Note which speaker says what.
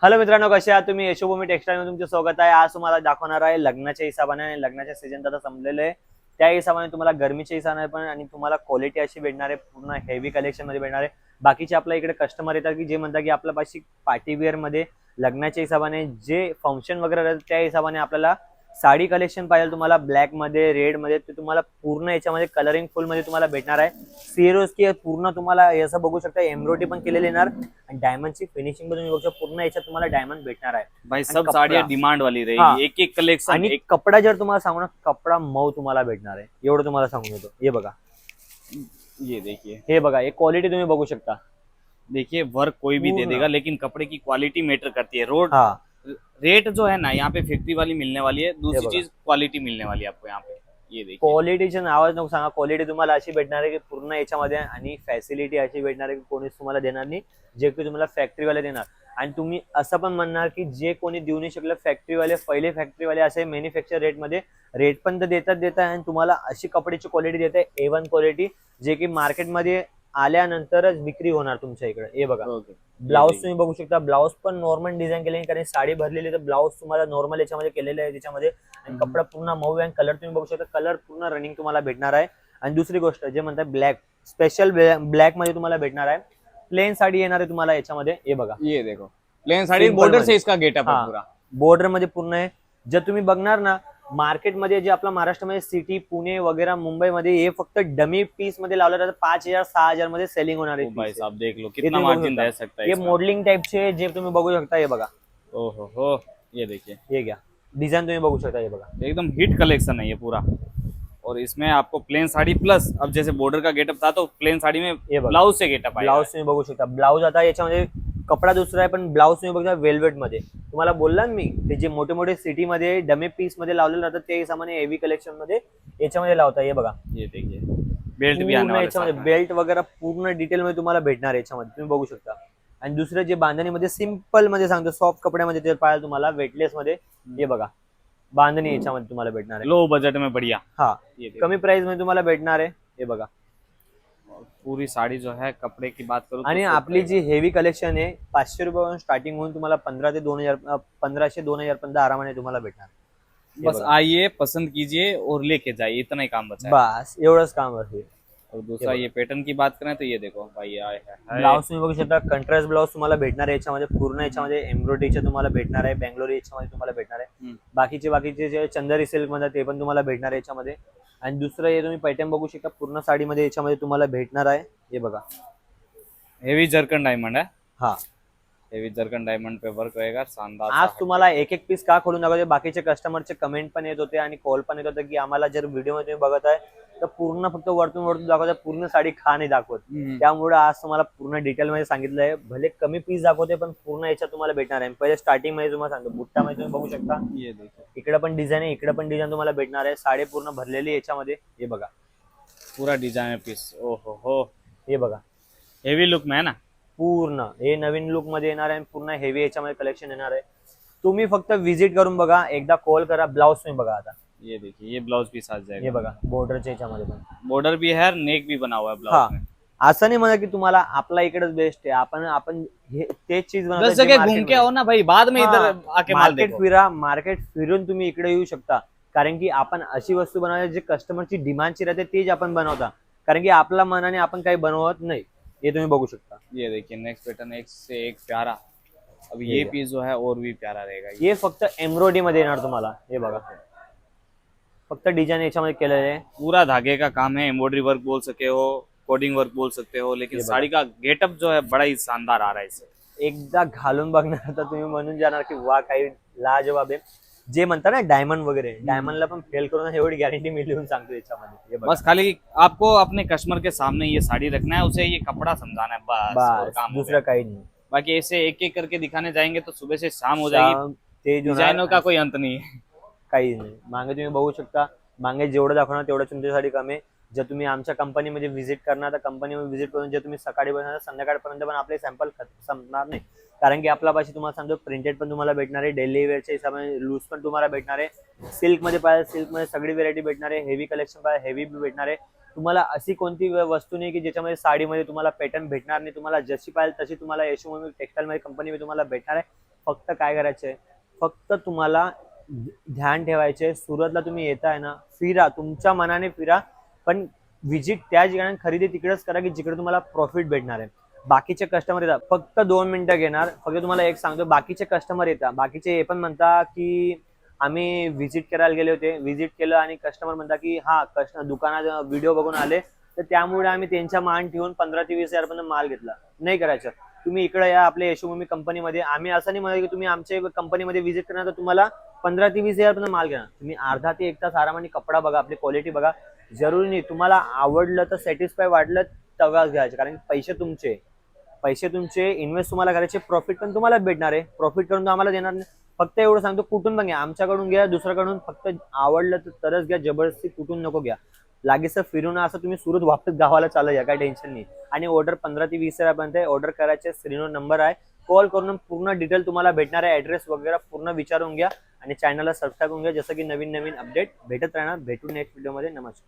Speaker 1: Hello मित्रांनो, कसे आहात तुम्ही? यशोभूमी टेक्सटाईल मध्ये तुमचे स्वागत आहे. आज तुम्हाला दाखवणार आहे लग्नाच्या हिसाबाने आणि लग्नाच्या सीझन आता संपलेले आहे त्या हिसाबाने तुम्हाला गरमीच्या हिसाबाने पण आणि तुम्हाला क्वालिटी अशी भेटणार आहे. पूर्ण हेवी कलेक्शन मध्ये भेटणार आहे. बाकीचे आपल्या इकडे कस्टमर येतात की जे म्हणतात की आपल्या पाशी पार्टी वेअर मध्ये लग्नाच्या हिसाबाने जे फंक्शन वगैरे राहतात त्या हिसाबाने आपल्याला साडी कलेक्शन पाहिजे तुम्हाला ब्लॅक मध्ये रेड मध्ये ते तुम्हाला पूर्ण याच्यामध्ये कलरिंग फुल मध्ये तुम्हाला भेटणार आहे. सिरोज की पूर्ण तुम्हाला असं बघू शकता एम्ब्रॉयडरी पण केलेली येणार आणि डायमंडची फिनिशिंग पण बघू शकता. पूर्ण याच्यात तुम्हाला डायमंड भेटणार आहे.
Speaker 2: भाई
Speaker 1: आणि
Speaker 2: सब
Speaker 1: कपडा
Speaker 2: साड़ियाँ डिमांड वाली
Speaker 1: हा
Speaker 2: रहेगी। एक एक कलेक्शन
Speaker 1: आणि
Speaker 2: एक
Speaker 1: कपडा जर तुम्हाला सांगू ना, कपडा मऊ तुम्हाला भेटणार आहे एवढं तुम्हाला सांगून देतो. हे बघा,
Speaker 2: ये देखिए
Speaker 1: हे बघा, हे क्वालिटी तुम्ही बघू शकता.
Speaker 2: देखिए वर्क कोई भी दे
Speaker 1: पूर्ण
Speaker 2: देगा लेकिन कपड़े की क्वालिटी मैटर करती है। रोड
Speaker 1: हा
Speaker 2: रेट जो है ना यहाँ पे फैक्ट्री वाली मिलने वाली है, दूसरी
Speaker 1: बघा.
Speaker 2: चीज क्वालिटी मिलने वाली है आपको यहाँ पे। ये देखिए
Speaker 1: क्वालिटीचे नावच नको सांगा. क्वालिटी तुम्हाला अशी भेटणार आहे की पूर्ण याच्यामध्ये आणि फॅसिलिटी अशी भेटणार आहे की कोणीच तुम्हाला देणार नाही, जे की तुम्हाला फॅक्टरीवाले देणार. आणि तुम्ही असं पण म्हणणार की जे कोणी देऊ नाही शकलं फॅक्टरीवाले, पहिले फॅक्टरीवाले असे मॅन्युफॅक्चर रेटमध्ये रेट पण तर देतात आणि तुम्हाला अशी कपड्याची क्वालिटी देत आहे A1 क्वालिटी, जे की मार्केटमध्ये आल्यानंतरच विक्री होणार तुमच्या इकडे. हे बघा,
Speaker 2: ओके
Speaker 1: ब्लाऊज तुम्ही बघू शकता. ब्लाऊज पण नॉर्मल डिझाईन केले कारण साडी भरलेली, तर ब्लाऊज तुम्हाला नॉर्मल याच्यामध्ये केलेलं आहे त्याच्यामध्ये. आणि कपडा पूर्ण मऊ आहे. कलर तुम्ही बघू शकता, कलर पूर्ण रनिंग तुम्हाला भेटणार आहे. आणि दुसरी गोष्ट जे म्हणतात ब्लॅक, स्पेशल ब्लॅक मध्ये तुम्हाला भेटणार आहे. प्लेन साडी येणार आहे तुम्हाला याच्यामध्ये. हे बघा,
Speaker 2: ये देखो प्लेन साड़ी
Speaker 1: Simple
Speaker 2: बॉर्डर
Speaker 1: मध्ये.
Speaker 2: से इसका गेटअप है
Speaker 1: हा,
Speaker 2: पूरा।
Speaker 1: बॉर्डर मध्ये पूर्ण आहे. जर तुम्ही बघणार ना मार्केटमध्ये, जे आपला महाराष्ट्रामध्ये सिटी पुणे वगैरे मुंबईमध्ये हे फक्त डमी पीस मध्ये लावलं जातं. 5,000 6,000 मध्ये सेलिंग होणार
Speaker 2: ओ
Speaker 1: आहे.
Speaker 2: भाई साहब देख लो
Speaker 1: हे
Speaker 2: कितना
Speaker 1: तुम्ही बघू
Speaker 2: मार्जिन
Speaker 1: शकता.
Speaker 2: रह सकता है
Speaker 1: हे
Speaker 2: इसका।
Speaker 1: मॉडेलिंग टाइपचे जे तुम्ही बघू शकता. हे बघा,
Speaker 2: ओहो हो, ये देखिए
Speaker 1: हे घ्या, डिझाईन तुम्ही बघू शकता. हे बघा,
Speaker 2: एकदम हिट कलेक्शन है ये पूरा। और इसमें आपको प्लेन साड़ी प्लस अब जैसे बॉर्डर का गेटअप था तो प्लेन साड़ी में
Speaker 1: ये बघा.
Speaker 2: ब्लाउज से गेटअप आएगा।
Speaker 1: ब्लाऊज तुम्ही बघू शकता. ब्लाऊज आता याच्यामध्ये कपडा दुसरा आहे पण ब्लाऊज तुम्ही बघता वेल्वेट मध्ये. तुम्हाला बोलला ना मी, ते जे मोठे मोठे सिटी मध्ये डमी पीस मध्ये लावलेले राहतात ते सामान्य हेवी कलेक्शन मध्ये याच्यामध्ये लावता. हे बघा,
Speaker 2: ये देखिए बेल्ट भी आने
Speaker 1: पूर्ण
Speaker 2: वाले
Speaker 1: याच्यामध्ये
Speaker 2: साथ में।
Speaker 1: बेल्ट वगैरे पूर्ण डिटेल मध्ये तुम्हाला भेटणार आहे याच्यामध्ये. तुम्ही बघू शकता. आणि दुसरं जे बांधणीमध्ये सिंपल मध्ये सांगतो, सॉफ्ट कपड्यामध्ये ते पाहायला तुम्हाला वेटलेस मध्ये. हे बघा, बांधणी याच्यामध्ये तुम्हाला भेटणार आहे.
Speaker 2: लो बजट में बढ़िया।
Speaker 1: हा,
Speaker 2: ये देखो
Speaker 1: कमी प्राइस मध्ये तुम्हाला भेटणार आहे. हे बघा.
Speaker 2: पूरी साड़ी जो है कपड़े की बात करूँ
Speaker 1: आणि आपली जी हेवी कलेक्शन आहे 500 रुपयापासून स्टार्टिंग होऊन तुम्हाला 15 ते 2000 1500 2000 पर्यंत आरामाने तुम्हाला भेटणार. हे
Speaker 2: बस
Speaker 1: बघा.
Speaker 2: आइए पसंद कीजिए और लेके जाइए, इतना ही काम बचा है।
Speaker 1: बस एवढंच काम असेल.
Speaker 2: और दूसरा ये पैटर्न की बात करें तो ये देखो भाई आए है
Speaker 1: ब्लाऊज तुम्ही बघू शकता. कंट्रास्ट ब्लाऊज तुम्हाला भेटणार आहे याच्यामध्ये. पूर्ण याच्यामध्ये एम्ब्रॉयडरीचे तुम्हाला भेटणार आहे. बेंगलोरी याच्यामध्ये तुम्हाला भेटणार आहे. बाकीचे जे चंदेरी सिल्क मध्ये ते पण तुम्हाला भेटणार आहे याच्यामध्ये. आणि दुसरं हे तुम्ही पॅटर्न बघू शकता पूर्ण साडीमध्ये याच्यामध्ये तुम्हाला भेटणार आहे. हे बघा,
Speaker 2: हेवी जरकन डायमंड है।
Speaker 1: हा.
Speaker 2: हेवी जरकन डायमंड पे वर्क रहेगा शानदार
Speaker 1: आज
Speaker 2: सा।
Speaker 1: तुम्हाला एक एक पीस का खोलून दाखवते. बाकीचे कस्टमरचे कमेंट पण येत होते आणि कॉल पण येत होते की आम्हाला जर व्हिडिओ मध्ये तुम्ही बघत आहे तर पूर्ण फक्त वरतून दाखवते, पूर्ण साडी खा नाही दाखवत. त्यामुळे आज तुम्हाला पूर्ण डिटेल मध्ये सांगितलं आहे. भले कमी पीस दाखवते पण पूर्ण याच्यात तुम्हाला भेटणार आहे. पहिले स्टार्टिंग मध्ये तुम्हाला सांगतो, बुट्टामध्ये तुम्ही बघू शकता.
Speaker 2: ये देखो
Speaker 1: इकडे पण डिझाईन आहे, इकडे पण डिझाईन तुम्हाला भेटणार आहे. साडी पूर्ण भरलेली याच्यामध्ये. हे बघा,
Speaker 2: पूरा डिजाइन पीस। ओहो हो,
Speaker 1: हे बघा,
Speaker 2: हेवी लुक में है ना।
Speaker 1: पूर्ण हे नवीन लुक मध्ये येणार आहे. पूर्ण हेवी याच्यामध्ये कलेक्शन येणार आहे. तुम्ही फक्त व्हिजिट करून बघा, एकदा कॉल करा. ब्लाऊज तुम्ही बघा आता.
Speaker 2: ये देखिए ये ब्लाउज पीस आ
Speaker 1: हे
Speaker 2: जाएगा।
Speaker 1: बघा, बॉर्डरच्या याच्यामध्ये पण.
Speaker 2: बॉर्डर भी है, नेक भी बना हुआ है
Speaker 1: हा,
Speaker 2: ब्लाउज में।
Speaker 1: असं नाही म्हणा की तुम्हाला आपला इकडेच बेस्ट आहे. आपण तेच चीज
Speaker 2: 10 जगह घूम के आओ ना भाई, बाद में इधर आके माल
Speaker 1: मार्केट
Speaker 2: देखो।
Speaker 1: फिरा. मार्केट फिरून तुम्ही इकडे येऊ शकता. कारण की आपण अशी वस्तू बनवतो जे कस्टमरची डिमांडची राहते तेच आपण बनवता. कारण की आपल्या मनाने आपण काही बनवत नाही. हे तुम्ही बघू शकता.
Speaker 2: ये देखिए नेक्स्ट पैटर्न एक से एक प्यारा। अब ये पीस जो है और भी प्यारा रहेगा।
Speaker 1: हे फक्त एम्ब्रॉयडरी मध्ये येणार तुम्हाला. हे बघा, फक्त डिझाईन याच्यामध्ये केलेले आहे.
Speaker 2: पूरा धागे का काम है, एम्ब्रॉयडरी वर्क बोल सके हो, कोडिंग वर्क बोल सकते हो, लेकिन
Speaker 1: ये
Speaker 2: साड़ी का गेटअप जो है बड़ा ही शानदार आ रहा है इससे।
Speaker 1: एकदा घालून बघणार तर तुम्ही म्हणून जाणार की वा काही लाजवाब आहे. जे म्हणता ना डायमंड वगैरे, डायमंडला पण फेल करून एवढी गॅरंटी मी लिहून सांगतो याच्यामध्ये. हे बघा,
Speaker 2: बस खाली आपको अपने कस्टमर के सामने ये साड़ी रखना है, उसे ये कपड़ा समझाना है, बस और
Speaker 1: बस
Speaker 2: काम हो
Speaker 1: दुसरं
Speaker 2: गया।
Speaker 1: काही नाही.
Speaker 2: बाकी ऐसे एक एक करके दिखाने जाएंगे तो सुबह से शाम हो जाएगी।
Speaker 1: ते
Speaker 2: डिजाइनों का कोई अंत नहीं है।
Speaker 1: काही नाही. मागे तुम्ही बघू शकता. मागे जेवढं दाखवणार तेवढं तुमच्यासाठी कमी आहे. जर तुम्ही आमच्या कंपनीमध्ये व्हिजिट करणार तर कंपनीमध्ये व्हिजिट करून जे तुम्ही सकाळी बसणार संध्याकाळपर्यंत पण आपले सॅम्पल संपणार नाही. कारण की आपला पाशी तुम्हाला सांगतो प्रिंटेड पण तुम्हाला भेटणार आहे. डेली वेअरच्या हिशोबाने लूज पण तुम्हाला भेटणार आहे. सिल्क मध्ये पाहिजे सिल्क मध्ये सगळी व्हेरायटी भेटणार आहे. हेवी कलेक्शन पाहिजे हेवी बी भेटणार आहे. तुम्हाला अशी कोणती वस्तू नाही की ज्याच्यामध्ये साडीमध्ये तुम्हाला पॅटर्न भेटणार नाही. तुम्हाला जशी पाहिजे तशी तुम्हाला यशोभूमी टेक्सटाईल मध्ये कंपनीमध्ये तुम्हाला भेटणार आहे. फक्त काय करायचंय, फक्त तुम्हाला ध्यान ठेवायचे. सुरतला तुम्ही येताय ना, फिरा, तुमच्या मनाने फिरा, पण विजिट त्या ठिकाणी खरेदी तिकडेच करा की जिकडे तुम्हाला प्रॉफिट भेटणार आहे. बाकीचे कस्टमर येतात, फक्त 2 मिनिटं घेणार. फक्त तुम्हाला एक सांगतो, बाकीचे कस्टमर येतात, बाकीचे हे पण म्हणता की आम्ही व्हिजिट करायला गेले होते, व्हिजिट केलं आणि कस्टमर म्हणता की हा दुकानात व्हिडिओ बघून आले, तर त्यामुळे आम्ही त्यांच्या मान ठेवून 15 ते 20 हजारपर्यंत माल घेतला. नाही करायचं. तुम्ही इकडे या आपल्या यशोभूमी कंपनीमध्ये. आम्ही असं नाही म्हणत की तुम्ही आमच्या कंपनीमध्ये व्हिजिट करणार तर तुम्हाला 15 ते 20 हजारपर्यंत माल घेणार. तुम्ही अर्धा ते 1 तास आरामाने कपडा बघा, आपली क्वालिटी बघा. जरुरी नाही तुम्हाला आवडलं तर सॅटिस्फाय वाटलं तेव्हाच घ्यायचे, कारण पैसे तुमचे इन्व्हेस्ट तुम्हाला करायचे, प्रॉफिट पण तुम्हाला भेटणार आहे. प्रॉफिट करून तो आम्हाला देणार नाही. फक्त एवढं सांगतो, कुठून पण घ्या, आमच्याकडून घ्या, दुसऱ्याकडून, फक्त आवडलं तरच घ्या, जबरदस्ती कुठून नको घ्या. लागेच फिरून असं तुम्ही सुरत वापस गावाला चालू या, काय टेन्शन नाही. आणि ऑर्डर 15 ते 20 हजारपर्यंत ऑर्डर करायचे. स्क्रीनवर नंबर आहे, कॉल करून पूर्ण डिटेल तुम्हाला भेटणार आहे. ऍड्रेस वगैरे पूर्ण विचारून घ्या आणि चॅनलला सबस्क्राईब करून घ्या, जसं की नवीन अपडेट भेटत राहणार. भेटू नेक्स्ट व्हिडिओमध्ये. नमस्कार.